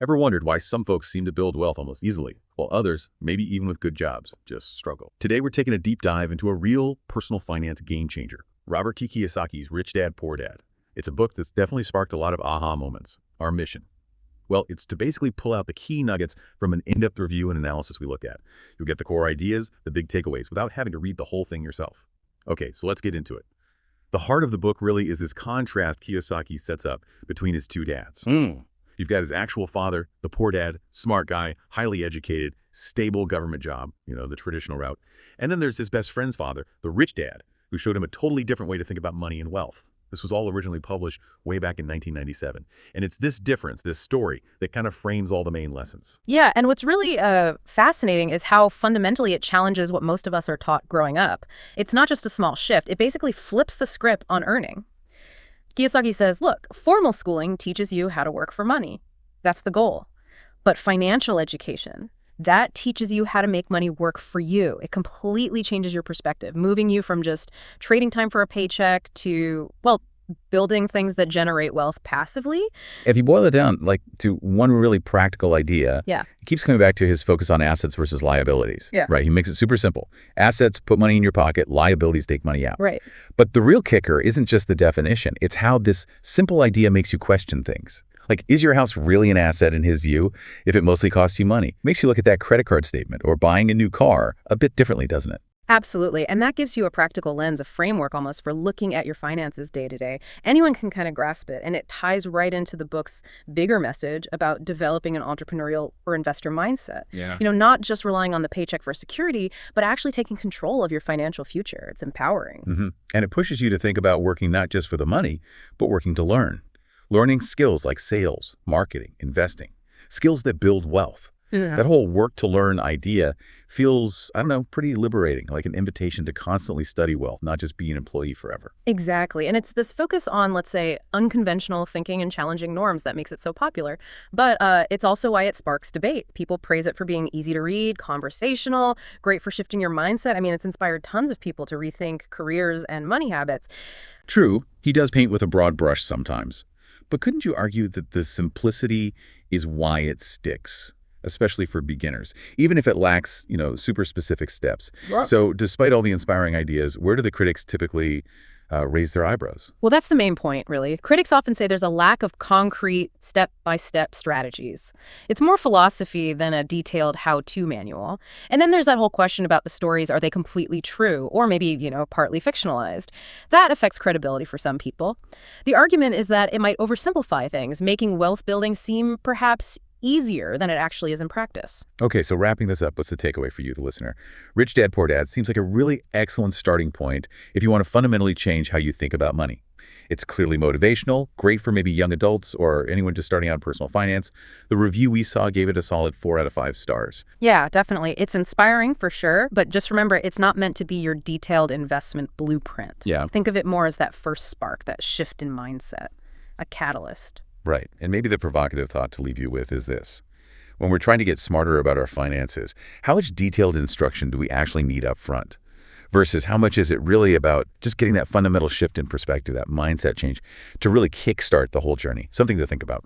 Ever wondered why some folks seem to build wealth almost easily, while others, maybe even with good jobs, just struggle? Today, we're taking a deep dive into a real personal finance game changer, Robert Kiyosaki's Rich Dad, Poor Dad. It's a book that's definitely sparked a lot of aha moments. Our mission? Well, it's to basically pull out the key nuggets from an in-depth review and analysis we look at. You'll get the core ideas, the big takeaways, without having to read the whole thing yourself. Okay, so let's get into it. The heart of the book really is this contrast Kiyosaki sets up between his two dads. You've got his actual father, the poor dad, smart guy, highly educated, stable government job, the traditional route. And then there's his best friend's father, the rich dad, who showed him a totally different way to think about money and wealth. This was all originally published way back in 1997. And it's this difference, this story, that kind of frames all the main lessons. Yeah, and what's really fascinating is how fundamentally it challenges what most of us are taught growing up. It's not just a small shift. It basically flips the script on earning. Kiyosaki says, look, formal schooling teaches you how to work for money. That's the goal. But financial education, that teaches you how to make money work for you. It completely changes your perspective, moving you from just trading time for a paycheck to, building things that generate wealth passively. If you boil it down to one really practical idea, Yeah. He keeps coming back to his focus on assets versus liabilities. Yeah. Right. He makes it super simple. Assets put money in your pocket, liabilities take money out. Right. But the real kicker isn't just the definition. It's how this simple idea makes you question things. Is your house really an asset in his view if it mostly costs you money? Makes you look at that credit card statement or buying a new car a bit differently, doesn't it? Absolutely. And that gives you a practical lens, a framework almost for looking at your finances day to day. Anyone can kind of grasp it. And it ties right into the book's bigger message about developing an entrepreneurial or investor mindset. Yeah. Not just relying on the paycheck for security, but actually taking control of your financial future. It's empowering. And it pushes you to think about working not just for the money, but working to learn. Learning skills like sales, marketing, investing, skills that build wealth. Yeah. That whole work to learn idea feels, pretty liberating, like an invitation to constantly study wealth, not just be an employee forever. Exactly. And it's this focus on, let's say, unconventional thinking and challenging norms that makes it so popular. But it's also why it sparks debate. People praise it for being easy to read, conversational, great for shifting your mindset. It's inspired tons of people to rethink careers and money habits. True, he does paint with a broad brush sometimes. But couldn't you argue that the simplicity is why it sticks, especially for beginners, even if it lacks, super specific steps? Right. So despite all the inspiring ideas, where do the critics typically raise their eyebrows? Well, that's the main point, really. Critics often say there's a lack of concrete step-by-step strategies. It's more philosophy than a detailed how-to manual. And then there's that whole question about the stories. Are they completely true? Or maybe, partly fictionalized? That affects credibility for some people. The argument is that it might oversimplify things, making wealth building seem perhaps easier than it actually is in practice. Okay, so wrapping this up, what's the takeaway for you, the listener? Rich Dad, Poor Dad seems like a really excellent starting point if you want to fundamentally change how you think about money. It's clearly motivational, great for maybe young adults or anyone just starting out in personal finance. The review we saw gave it a solid 4 out of 5 stars. Yeah, definitely. It's inspiring for sure, but just remember, it's not meant to be your detailed investment blueprint. Yeah. Think of it more as that first spark, that shift in mindset, a catalyst. Right. And maybe the provocative thought to leave you with is this. When we're trying to get smarter about our finances, how much detailed instruction do we actually need up front? Versus how much is it really about just getting that fundamental shift in perspective, that mindset change, to really kickstart the whole journey? Something to think about.